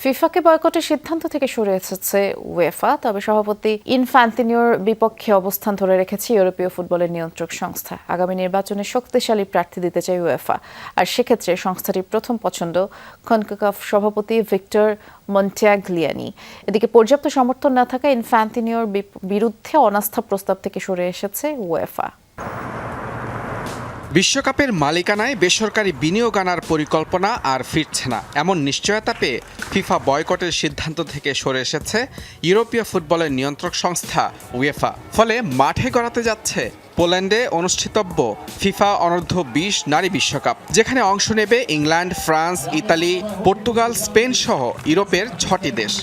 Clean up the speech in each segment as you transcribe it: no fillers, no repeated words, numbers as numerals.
ফিফাকে বয়কটের সিদ্ধান্ত থেকে সরে এসেছে উয়েফা, তবে সভাপতি ইনফ্যান্তিনোর বিপক্ষে অবস্থান ধরে রেখেছে ইউরোপীয় ফুটবলের নিয়ন্ত্রক সংস্থা। আগামী নির্বাচনে শক্তিশালী প্রার্থী দিতে চায় উয়েফা, আর সেক্ষেত্রে সংস্থাটির প্রথম পছন্দ কনকাকাফ সভাপতি ভিক্টর মন্টাগ্লিয়ানি। এদিকে পর্যাপ্ত সমর্থন না থাকা ইনফ্যান্তিনোর বিরুদ্ধে অনাস্থা প্রস্তাব থেকে সরে এসেছে উয়েফা। বিশ্বকাপের মালিকানায় বেসরকারি বিনিয়োগ আনার পরিকল্পনা আর ফিরছে না, এমন নিশ্চয়তা পেয়ে ফিফা বয়কটের সিদ্ধান্ত থেকে সরে এসেছে ইউরোপীয় ফুটবলের নিয়ন্ত্রক সংস্থা উয়েফা। ফলে মাঠে গড়াতে যাচ্ছে পোল্যান্ডে অনুষ্ঠিতব্য ফিফা অনূর্ধ্ব-20 নারী বিশ্বকাপ, যেখানে অংশ নেবে England, France, Italy, Portugal, Spain সহ ইউরোপের 6টি দেশ।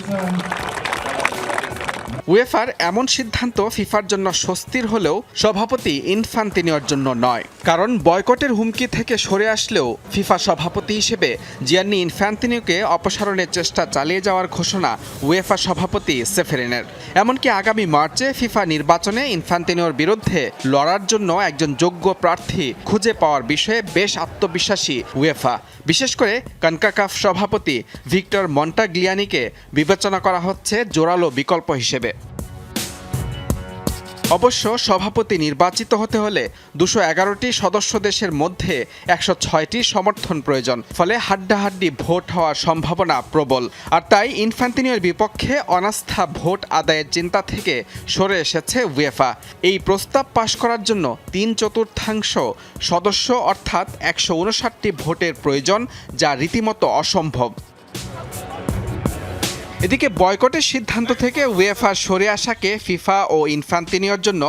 উয়েফার এমন সিদ্ধান্ত ফিফার জন্য স্বস্তির হলেও সভাপতি ইনফ্যান্তিনোর জন্য নয়, কারণ বয়কটের হুমকি থেকে সরে আসলেও ফিফা সভাপতি হিসেবে জিয়ান্নি ইনফ্যান্তিনোকে অপসারণের চেষ্টা চালিয়ে যাওয়ার ঘোষণা উয়েফা সভাপতি সেফেরিনের। এমনকি আগামী মার্চে ফিফা নির্বাচনে ইনফ্যান্তিনোর বিরুদ্ধে লড়ার জন্য একজন যোগ্য প্রার্থী খুঁজে পাওয়ার বিষয়ে বেশ আত্মবিশ্বাসী উয়েফা। বিশেষ করে কনকাকাফ সভাপতি ভিক্টর মন্টাগ্লিয়ানিকে বিবেচনা করা হচ্ছে জোরালো বিকল্প হিসেবে। অবশ্য সভাপতি নির্বাচিত হতে হলে 211টি সদস্য দেশের মধ্যে 106টি সমর্থন প্রয়োজন, ফলে হাড্ডাহাড্ডি ভোট হওয়ার সম্ভাবনা প্রবল। আর তাই ইনফ্যান্তিনোর বিপক্ষে অনাস্থা ভোট আদায়ের চিন্তা থেকে সরে এসেছে উয়েফা। এই প্রস্তাব পাশ করার জন্য 3/4 সদস্য অর্থাৎ 159টি ভোটের প্রয়োজন, যা রীতিমতো অসম্ভব। এদিকে বয়কটের সিদ্ধান্ত থেকে উয়েফা সরে আসাকে ফিফা ও ইনফ্যান্তিনোর জন্য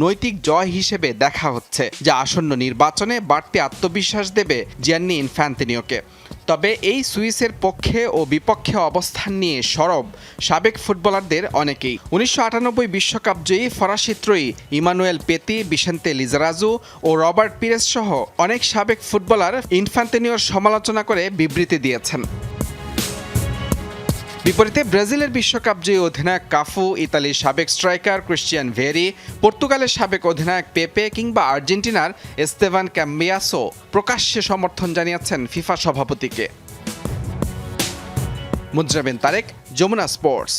নৈতিক জয় হিসেবে দেখা হচ্ছে, যা আসন্ন নির্বাচনে বাড়তি আত্মবিশ্বাস দেবে জিয়ান্নি ইনফ্যান্তিনোকে। তবে এই সুইসের পক্ষে ও বিপক্ষে অবস্থান নিয়ে সরব সাবেক ফুটবলারদের অনেকেই। 1998 বিশ্বকাপ জয়ী ফরাসি ত্রয়ী ইমানুয়েল পেতি, বিসেন্তে লিজারাজু ও রবার্ট পিরেস সহ অনেক সাবেক ফুটবলার ইনফ্যান্তিনোর সমালোচনা করে বিবৃতি দিয়েছেন। বিপরীতে ব্রাজিলের বিশ্বকাপ জয়ী অধিনায়ক কাফু, ইতালির সাবেক স্ট্রাইকার ক্রিশ্চিয়ান ভেরি, পর্তুগালের সাবেক অধিনায়ক পেপে কিংবা আর্জেন্টিনার এস্তেভান ক্যাম্বিয়াসও প্রকাশ্যে সমর্থন জানিয়েছেন ফিফা সভাপতিকে। মুজরাবিন তারেক, যমুনা স্পোর্টস।